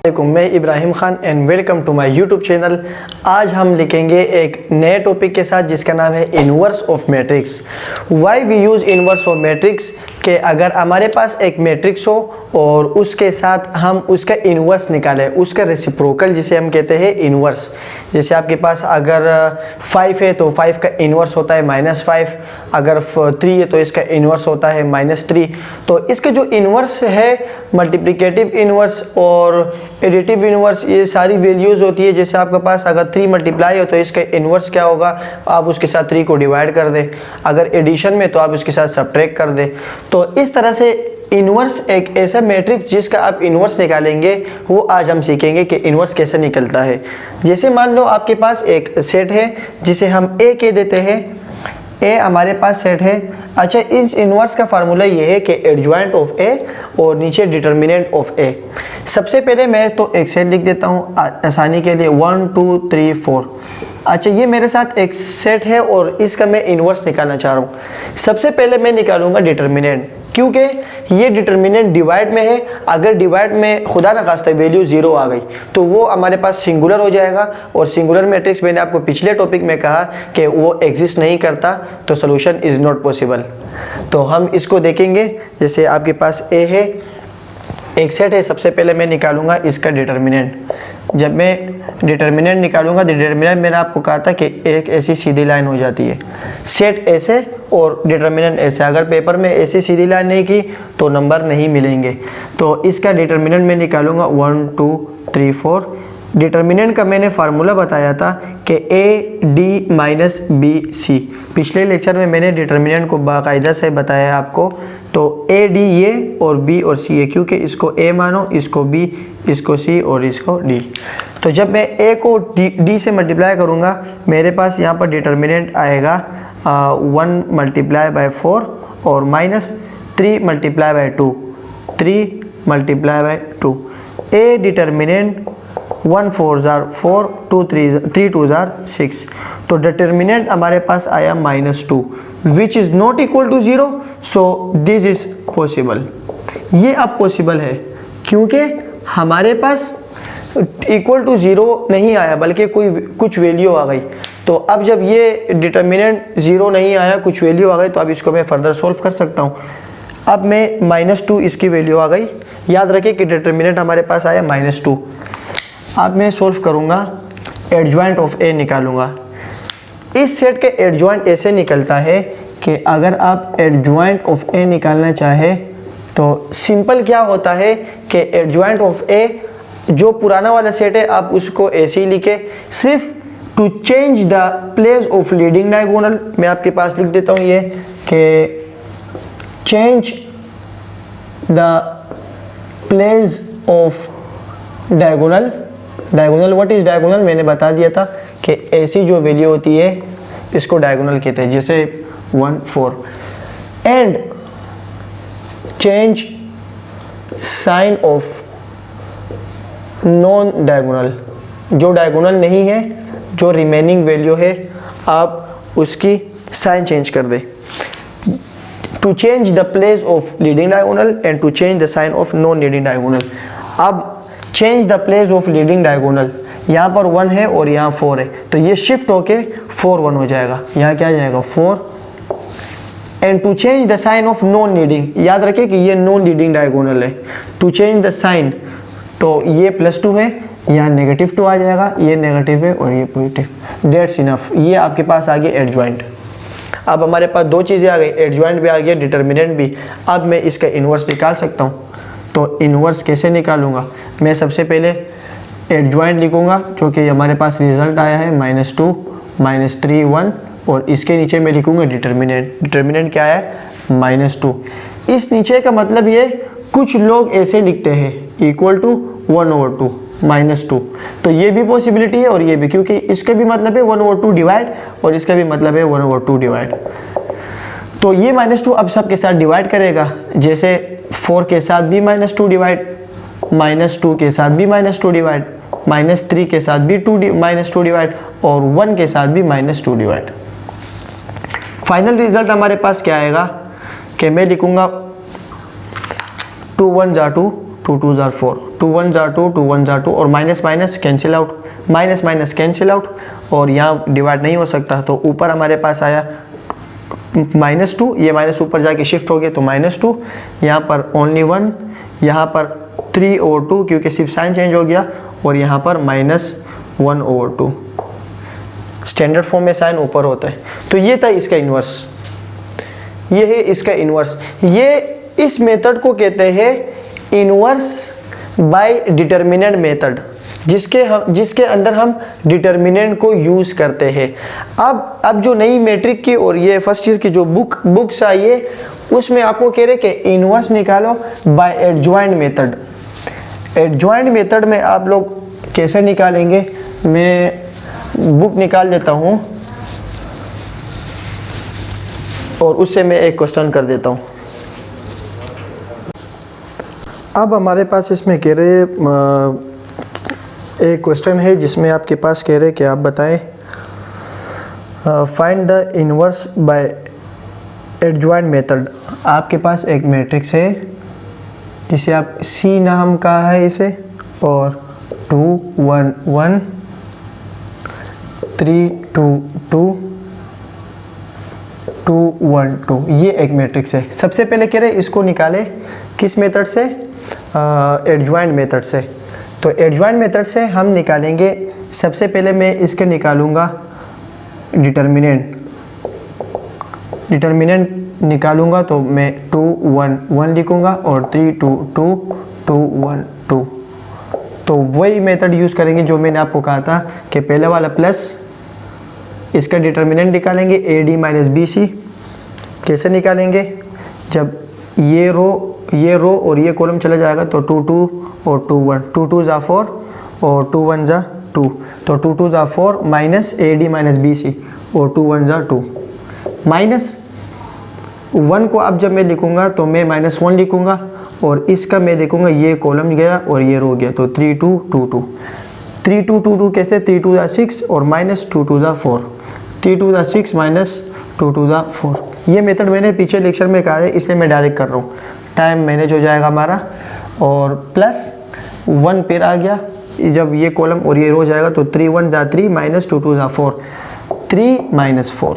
मैं Ibrahim Khan and welcome to my YouTube channel. आज हम लिखेंगे एक नए टॉपिक के साथ जिसका नाम है inverse of matrix. Why we use inverse of matrix कि अगर हमारे पास एक मैट्रिक्स हो और उसके साथ हम उसका इनवर्स निकालें, उसका रेसिप्रोकल जिसे हम कहते हैं इनवर्स। जैसे आपके पास अगर 5 है तो 5 का इनवर्स होता है -5, अगर 3 है तो इसका इनवर्स होता है -3। तो इसके जो इनवर्स है, मल्टीप्लिकेटिव इनवर्स और एडिटिव इनवर्स, ये सारी वैल्यूज़ होती है। जैसे आपके पास अगर 3 मल्टीप्लाई हो तो इसका इनवर्स क्या होगा, आप उसके साथ 3 को डिवाइड कर दें। अगर एडिशन में तो आप उसके साथ सब्ट्रैक्ट कर दें। तो इस तरह से इनवर्स एक ऐसा मैट्रिक्स जिसका आप इनवर्स निकालेंगे, वो आज हम सीखेंगे कि इनवर्स कैसे निकलता है। जैसे मान लो आपके पास एक सेट है जिसे हम ए कह देते हैं। ए हमारे पास सेट है। अच्छा, इस इनवर्स का फार्मूला ये है कि एडजॉइंट ऑफ ए और नीचे डिटर्मिनेंट ऑफ ए। सबसे पहले मैं तो एक सेट लिख देता हूँ आसानी के लिए, 1 2 3 4। अच्छा, ये मेरे साथ एक सेट है और इसका मैं इनवर्स निकालना चाह रहा हूँ। सबसे पहले मैं निकालूंगा डिटर्मिनेंट, क्योंकि ये डिटर्मिनेंट डिवाइड में है। अगर डिवाइड में खुदा न खास्ता वैल्यू 0 आ गई तो वो हमारे पास सिंगुलर हो जाएगा, और सिंगुलर मैट्रिक्स मैंने आपको पिछले टॉपिक में कहा कि वो एग्जिस्ट नहीं करता, तो सोल्यूशन इज़ नॉट पॉसिबल। तो हम इसको देखेंगे। जैसे आपके पास ए है, एक सेट है। सबसे पहले मैं निकालूंगा इसका डिटर्मिनेंट। जब मैं डिटर्मिनेंट निकालूंगा, डिटर्मिनेंट मैंने आपको कहा था कि एक ऐसी सीधी लाइन हो जाती है, सेट ऐसे और डिटर्मिनेंट ऐसे। अगर पेपर में ऐसी सीधी लाइन नहीं की तो नंबर नहीं मिलेंगे। तो इसका डिटर्मिनेंट मैं निकालूंगा 1 2 3 4। डिटर्मिनेंट का मैंने फार्मूला बताया था कि A D minus B C. पिछले लेक्चर में मैंने डिटर्मिनेंट को बाकायदा से बताया आपको। तो ए डी ये और बी और सी है, क्योंकि इसको ए मानो, इसको बी, इसको सी और इसको डी। तो जब मैं ए को डी से मल्टीप्लाई करूँगा, मेरे पास यहाँ पर डिटर्मिनेंट आएगा 1 × 4 और -3 × 2, 3 × 2। ए डिटर्मिनेंट 1 4 4, 2 3 2 6। तो डिटर्मिनेंट हमारे पास आया -2, which is not equal to 0। So this is possible. ये अब पॉसिबल है क्योंकि हमारे पास इक्वल टू 0 नहीं आया, बल्कि कुछ वैल्यू आ गई। तो अब जब ये डिटर्मिनेंट 0 नहीं आया, कुछ वैल्यू आ गई, तो अब इसको मैं फर्दर सोल्व कर सकता हूँ। अब मैं -2 इसकी वैल्यू आ गई। याद रखें कि डिटर्मिनेंट हमारे पास आया -2। अब मैं सोल्व करूँगा, एडजॉइंट ऑफ ए निकालूंगा। इस सेट के एडजॉइंट ऐसे निकलता है कि अगर आप एडजॉइंट ऑफ ए निकालना चाहें तो सिंपल क्या होता है कि एडजॉइंट ऑफ ए, जो पुराना वाला सेट है, आप उसको ऐसे ही लिखे। सिर्फ to change the place of leading diagonal, मैं आपके पास लिख देता हूँ ये कि change the place of diagonal. Diagonal, what is diagonal, मैंने बता दिया था कि ऐसी जो वैल्यू होती है इसको डायगोनल कहते हैं, जैसे 1 4। And change sign of non diagonal, जो डायगोनल नहीं है, जो रिमेनिंग वैल्यू है, आप उसकी साइन चेंज कर दें। To change the place of leading diagonal and to change the sign of non leading diagonal. अब change the place of leading diagonal, यहाँ पर 1 है और यहाँ 4 है, तो ये शिफ्ट होके 4 1 हो जाएगा। यहाँ क्या आ जाएगा 4। And to change the sign of non leading, याद रखें कि ये नॉन लीडिंग डायगोनल है। टू चेंज द साइन, तो ये +2 है, यहाँ -2 आ जाएगा, ये नेगेटिव है और ये पॉजिटिव। Dates enough. ये आपके पास आ गया एडजॉइंट। अब हमारे पास 2 चीज़ें आ गई, एडजॉइंट भी आ गया, डिटर्मिनेंट भी। अब मैं इसका इन्वर्स निकाल सकता हूँ। तो इन्वर्स कैसे निकालूंगा, मैं सबसे पहले एडजॉइंट लिखूंगा, जो कि हमारे पास रिजल्ट आया है -2 -3 1, और इसके नीचे मैं लिखूंगा डिटर्मिनेंट। डिटर्मिनेंट क्या है, -2। इस नीचे का मतलब ये, कुछ लोग ऐसे लिखते हैं इक्वल टू 1/2 -2। तो ये भी पॉसिबिलिटी है और ये भी, क्योंकि इसका भी मतलब है 1/2 डिवाइड और इसका भी मतलब है 1/2 डिवाइड। तो ये -2 अब सबके साथ डिवाइड करेगा, जैसे 4 के साथ भी -2 डिवाइड, -2 के साथ भी -2 डिवाइड, -3 के साथ भी -2 डिवाइड और 1 के साथ भी -2 डिवाइड। फाइनल रिजल्ट हमारे पास क्या आएगा कि मैं लिखूंगा 2 1 × 2, 2 2 ज़ार 4, 2 1 ज़ार 2, 2 1 ज़ार 2 और minus minus cancel out, minus minus cancel out और यहाँ डिवाइड नहीं हो सकता तो ऊपर हमारे पास आया -2, ये माइनस ऊपर जाके शिफ्ट हो गया तो -2, यहाँ पर ओनली 1, यहाँ पर 3 over 2 क्योंकि सिर्फ साइन चेंज हो गया और यहाँ पर -1 over 2। स्टैंडर्ड फॉर्म में साइन ऊपर होता है। तो ये था इसका इन्वर्स, ये है इसका इन्वर्स। ये इस मेथड को कहते हैं इन्वर्स बाय डिटर्मिनेंट मेथड, जिसके अंदर हम डिटर्मिनेंट को यूज करते हैं। अब जो नई मैट्रिक की और ये फर्स्ट ईयर की जो बुक्स आई है उसमें आपको कह रहे कि इन्वर्स निकालो by adjoint method. Adjoint method में आप लोग कैसे निकालेंगे, मैं बुक निकाल देता हूँ और उससे मैं एक क्वेश्चन कर देता हूँ। अब हमारे पास इसमें कह रहे एक क्वेश्चन है जिसमें आपके पास कह रहे कि आप बताएं find the inverse by adjoint method. आपके पास एक मैट्रिक्स है जिसे आप सी नाम कहा है इसे, और 2 1 1 3 2 2 2 1 2, ये एक मैट्रिक्स है। सबसे पहले कह रहे इसको निकाले किस मेथड से, एडजॉइंट मेथड से। तो एडजॉइंट मेथड से हम निकालेंगे, सबसे पहले मैं इसके निकालूंगा डिटर्मिनेंट निकालूंगा तो मैं 2 1 1 लिखूंगा और 3 2 2 2 1 2। तो वही मेथड यूज़ करेंगे जो मैंने आपको कहा था कि पहले वाला प्लस इसका डिटर्मिनेंट निकालेंगे AD माइनस BC। कैसे निकालेंगे, जब ये रो और ये कॉलम चला जाएगा तो 2 2 और 2 1, 2 2 ज़ा 4 और 2 1 ज़ा 2, तो 2 2 ज़ा 4 माइनस AD माइनस BC और 2 1 ज़ा 2। -1 को अब जब मैं लिखूंगा तो मैं -1 लिखूंगा और इसका मैं देखूंगा ये कॉलम गया और ये रो गया तो 3 2 2 2। 3 2 2 2 कैसे, 3 2 ज़ा 6 और -2 2 ज़ा 4, 3 2 ज़ा 6 -2 2 ज़ा 4। ये मेथड मैंने पीछे लेक्चर में कहा है इसलिए मैं डायरेक्ट कर रहा हूँ, टाइम मैनेज हो जाएगा हमारा। और +1 फिर आ गया, जब ये कॉलम और ये रो जाएगा तो 3 1 ज़ा 3 -2 2 ज़ा 4, 3 4।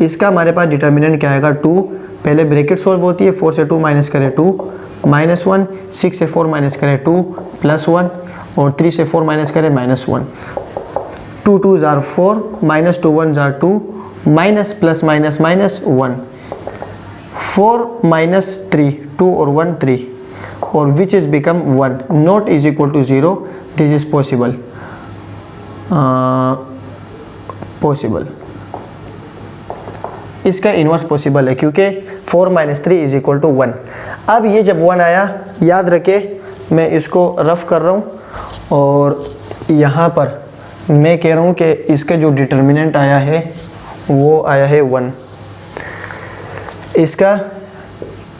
इसका हमारे पास डिटर्मिनेंट क्या आएगा, 2। पहले ब्रैकेट सॉल्व होती है, 4 से 2 माइनस करें 2, -1, 6 से 4 माइनस करें 2, +1 और 3 से 4 माइनस करें -1। 2 2 ज़ा 4, -2 1 ज़ा 2, माइनस प्लस माइनस माइनस 1, 4 - 3, 2 और 1 3, और which is become 1, not is equal to 0, this is possible. इसका इन्वर्स पॉसिबल है क्योंकि 4 - 3 इज इक्वल टू 1। अब ये जब 1 आया, याद रखे मैं इसको रफ कर रहा हूँ और यहाँ पर मैं कह रहा हूँ कि इसका जो डिटर्मिनेंट आया है वो आया है 1, इसका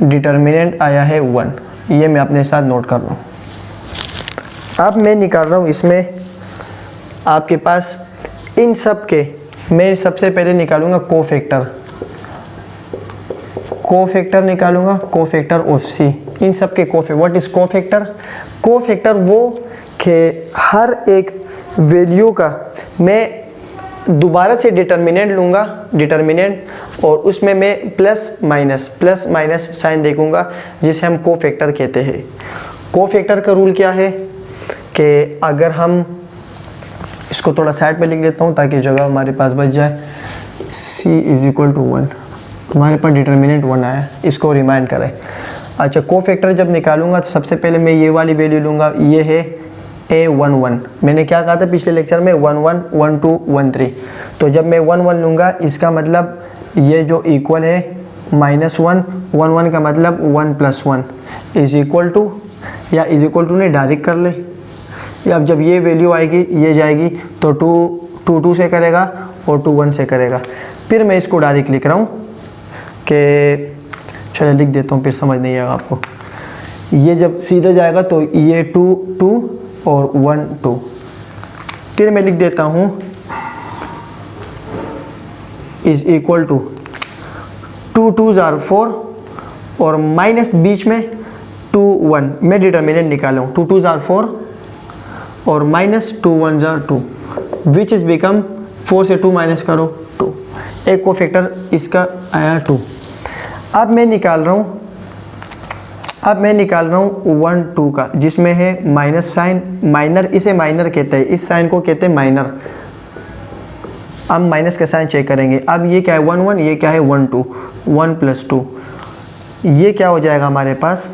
डिटर्मिनेंट आया है 1, ये मैं अपने साथ नोट कर रहा हूँ। अब मैं निकाल रहा हूँ इसमें आपके पास इन सब के, मैं सबसे पहले निकालूंगा कोफैक्टर निकालूंगा, कोफैक्टर ऑफ सी। इन सब के व्हाट इज कोफैक्टर वो कि हर एक वैल्यू का मैं दोबारा से डिटर्मिनेंट लूँगा, और उसमें मैं प्लस माइनस साइन देखूंगा, जिसे हम कोफैक्टर कहते हैं। कोफैक्टर का रूल क्या है कि अगर हम इसको थोड़ा साइड पे लिख देता हूँ ताकि जगह हमारे पास बच जाए, c = 1, हमारे पास डिटर्मिनेंट 1 आया, इसको रिमाइंड करें। अच्छा, कोफैक्टर जब निकालूंगा तो सबसे पहले मैं ये वाली वैल्यू लूँगा, ये है A11। मैंने क्या कहा था पिछले लेक्चर में, 1 1 1 2 1 3। तो जब मैं 1 1 लूँगा इसका मतलब ये जो इक्वल है -1, 1 1 का मतलब 1 + 1 इज इक्वल टू, या इज इक्वल टू ने डायरेक्ट कर ले। अब जब ये वैल्यू आएगी ये जाएगी तो 2 2 से करेगा और 2 1 से करेगा। फिर मैं इसको डायरेक्ट लिख रहा हूँ कि चलो लिख देता हूँ, फिर समझ नहीं आएगा आपको। ये जब सीधा जाएगा तो ये 2 2 और 1 2। फिर मैं लिख देता हूँ इज इक्वल टू 2 2 ज़ा 4 और माइनस बीच में 2 1, मैं डिटर्मिनेंट निकाला हूँ, 2 2 जार 4 और माइनस 2 1 जार 2, विच इज़ बिकम 4 से 2 माइनस करो 2, एक कोफैक्टर इसका आया 2। अब मैं निकाल रहा हूँ 1 2 का, जिसमें है माइनस साइन, माइनर, इसे माइनर कहते हैं, इस साइन को कहते हैं माइनर। अब माइनस का साइन चेक करेंगे। अब ये क्या है 1 1, ये क्या है 1 2, 1 प्लस 2, ये क्या हो जाएगा हमारे पास,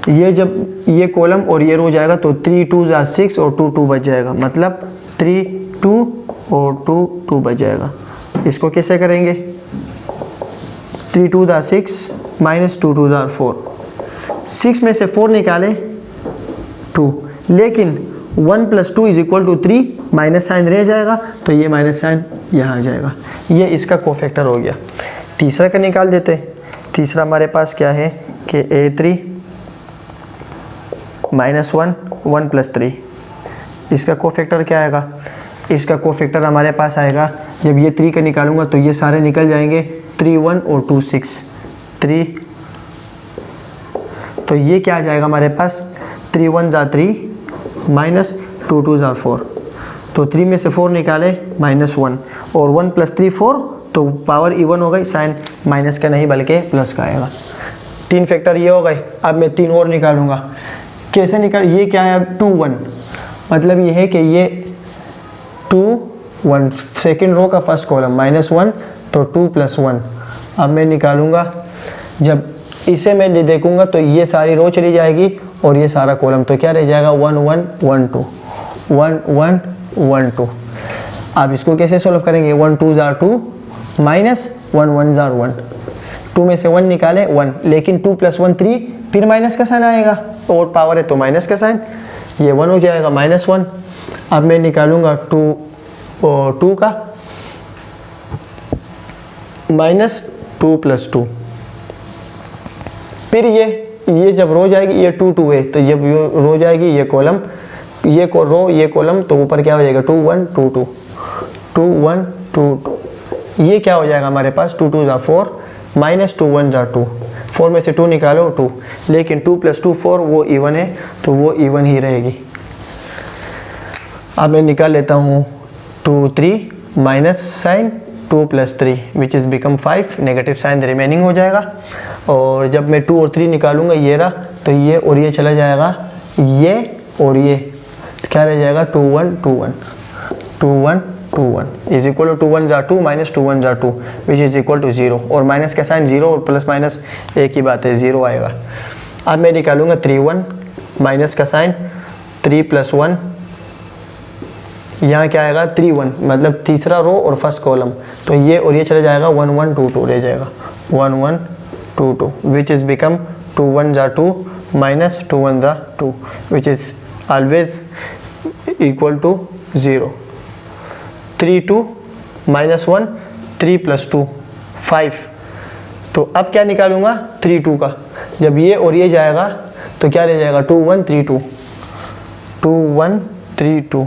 ये जब ये कॉलम और ये रो हो जाएगा तो 3 2 जार 6 और 2 2 बच जाएगा, मतलब 3 2 और 2 2 बच जाएगा। इसको कैसे करेंगे, 3 2 जार 6 माइनस 2 2 जार 4, 6 में से 4 निकाले 2, लेकिन 1 plus 2 is equal to 3, minus sign रह जाएगा तो ये माइनस साइन यहाँ आ जाएगा। ये इसका कोफैक्टर हो गया। तीसरा का निकाल देते। तीसरा हमारे पास क्या है कि A3 माइनस 1 1 प्लस 3, इसका कोफैक्टर क्या आएगा, इसका कोफैक्टर हमारे पास आएगा, जब ये 3 का निकालूंगा तो ये सारे निकल जाएंगे, 3 1 और 2 6 3, तो ये क्या आ जाएगा हमारे पास, 3 1 जार 3 माइनस 2 2 जार 4, तो 3 में से 4 निकाले माइनस 1 और 1 प्लस 3 4, तो पावर इवन हो गई, साइन माइनस का नहीं बल्कि प्लस का आएगा। 3 फैक्टर ये हो गए। अब मैं 3 और निकालूंगा, कैसे निकाल, ये क्या है 2 1, मतलब ये है कि ये 2 1 सेकेंड रो का फर्स्ट कॉलम माइनस 1 तो 2 प्लस 1। अब मैं निकालूंगा, जब इसे मैं देखूंगा तो ये सारी रो चली जाएगी और ये सारा कॉलम, तो क्या रह जाएगा 1 1 1 2 1 1 1 2। अब इसको कैसे सॉल्व करेंगे, 1 2 जार 2 माइनस 1 1 जार 1, 2 में से 1 निकाले 1, लेकिन 2 प्लस 1 3, फिर माइनस का साइन आएगा, और पावर है तो माइनस का साइन, ये 1 हो जाएगा माइनस 1। अब मैं निकालूंगा 2 का माइनस 2 प्लस 2, फिर ये जब रो जाएगी, ये 2 2 है तो जब ये रो जाएगी ये कॉलम, ये रो ये कॉलम, तो ऊपर क्या हो जाएगा 2 1 2 2 2 1 2 2, ये क्या हो जाएगा हमारे पास 2 2 जार 4 माइनस 2 1 जार 2, 4 में से 2 निकालो 2, लेकिन 2 प्लस 2 4, वो इवन है तो वो इवन ही रहेगी। अब मैं निकाल लेता हूँ 2 3 minus sign 2 plus 3 which is become 5, negative sign remaining हो जाएगा। और जब मैं 2 और 3 निकालूंगा, ये रहा तो ये और ये चला जाएगा, ये और ये क्या रह जाएगा 2 1 2 1 2 1 2 1 इज इक्वल टू 2 1 जार 2 माइनस 2 1 जार 2 विच इज इक्वल टू 0, और माइनस का साइन 0 और प्लस माइनस एक ही बात है, 0 आएगा। अब मैं निकालूंगा 3 1, माइनस का साइन 3 प्लस 1, यहाँ क्या आएगा 3 1, मतलब तीसरा रो और फर्स्ट कॉलम, तो ये और ये चला जाएगा 1 1 2 2 रह जाएगा 1 1 2 2 विच इज़ बिकम 2 1 जार 2 माइनस 2 1 जार 2 which is always equal to 0। 3 2 minus 1 3 plus 2 5, तो अब क्या निकालूंगा 3 2 का, जब ये और ये जाएगा तो क्या रह जाएगा 2 1 3 2 2 1 3 2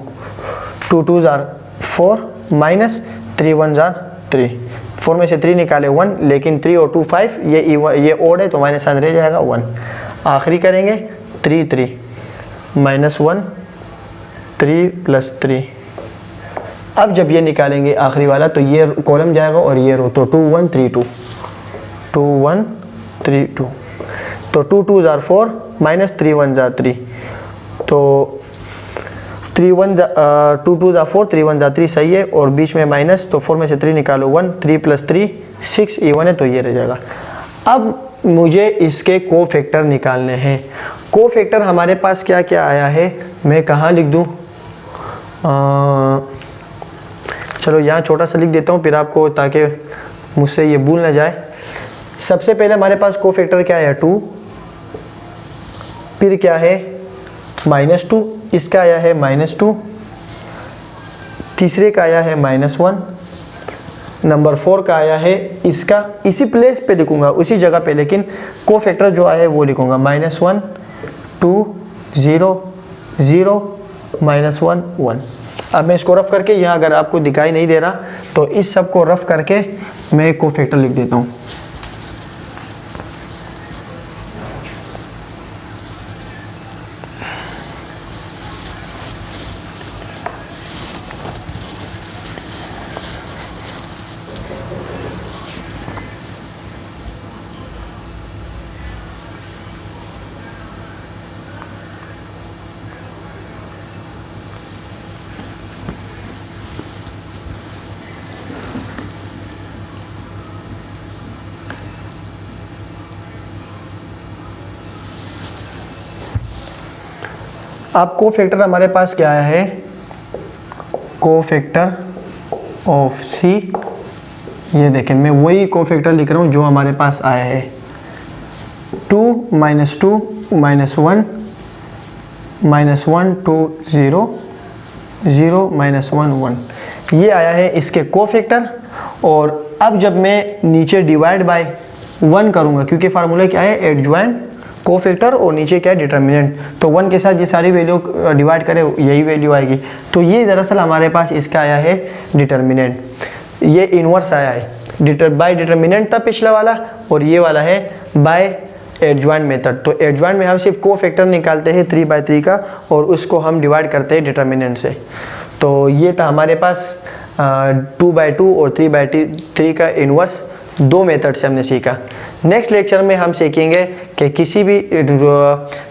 2 2 जार 4 माइनस 3 1 जार 3, 4 में से 3 निकाले 1, लेकिन 3 और 2 5, ये ओड है तो माइनस साइन रह जाएगा 1। आखिरी करेंगे 3 3 माइनस 1 3 प्लस 3। अब जब ये निकालेंगे आखिरी वाला तो ये कॉलम जाएगा और ये रो, तो 2 1 3 2 2 1 3 2, तो 2 2 जार 4 माइनस 3 1 जार 3, तो 2 2 जार 4 3 1 जार 3 सही है, और बीच में माइनस, तो 4 में से 3 निकालो 1, 3 प्लस 3 6 इवन है तो ये रह जाएगा। अब मुझे इसके कोफैक्टर निकालने हैं। कोफैक्टर हमारे पास क्या क्या आया है, मैं कहाँ लिख दूँ, चलो यहाँ छोटा सा लिख देता हूँ फिर आपको, ताकि मुझसे ये भूल ना जाए। सबसे पहले हमारे पास कोफैक्टर क्या है 2, फिर क्या है -2, इसका आया है -2, तीसरे का आया है -1, नंबर 4 का आया है, इसका इसी प्लेस पे लिखूंगा उसी जगह पे, लेकिन कोफैक्टर जो आया है वो लिखूंगा -1 2 0 0 -1 1। अब मैं इसको रफ करके, यहाँ अगर आपको दिखाई नहीं दे रहा तो इस सब को रफ करके मैं कोफैक्टर लिख देता हूँ। अब कोफैक्टर हमारे पास क्या है, कोफैक्टर ऑफ सी, ये देखें मैं वही कोफैक्टर लिख रहा हूँ जो हमारे पास आया है, 2 - 2 - 1 -1 2 0 0 -1 1, ये आया है इसके कोफैक्टर। और अब जब मैं नीचे डिवाइड बाय 1 करूँगा, क्योंकि फार्मूला क्या है, एडजॉइंट कोफैक्टर और नीचे क्या है, डिटर्मिनेंट, तो 1 के साथ ये सारी वैल्यू डिवाइड करें यही वैल्यू आएगी। तो ये दरअसल हमारे पास इसका आया है डिटर्मिनेंट, ये इनवर्स आया है। बाय डिटर्मिनेंट था पिछला वाला, और ये वाला है बाय एडजॉइंट मेथड। तो एडजॉइंट में हम सिर्फ कोफैक्टर निकालते हैं 3/3 का, और उसको हम डिवाइड करते हैं डिटर्मिनेंट से। तो ये था हमारे पास 2/2 और 3/3 का इनवर्स, 2 मेथड से हमने सीखा। नेक्स्ट लेक्चर में हम सीखेंगे कि किसी भी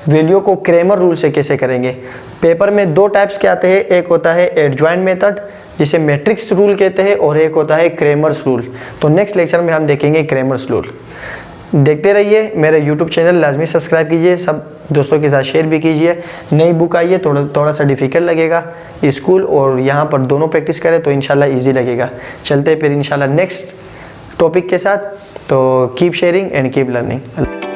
वैल्यू को क्रेमर रूल से कैसे करेंगे। पेपर में 2 टाइप्स के आते हैं, एक होता है एडजॉइंट मेथड जिसे मैट्रिक्स रूल कहते हैं, और एक होता है क्रेमर्स रूल। तो नेक्स्ट लेक्चर में हम देखेंगे क्रेमर्स रूल। देखते रहिए मेरे यूट्यूब चैनल, लाजमी सब्सक्राइब कीजिए, सब दोस्तों के साथ शेयर भी कीजिए। नई बुक आई है, थोड़ा सा डिफिकल्ट लगेगा, स्कूल और यहाँ पर दोनों प्रैक्टिस करें तो इंशाल्लाह इजी लगेगा। चलते फिर इंशाल्लाह नेक्स्ट टॉपिक के साथ। तो keep sharing and keep learning.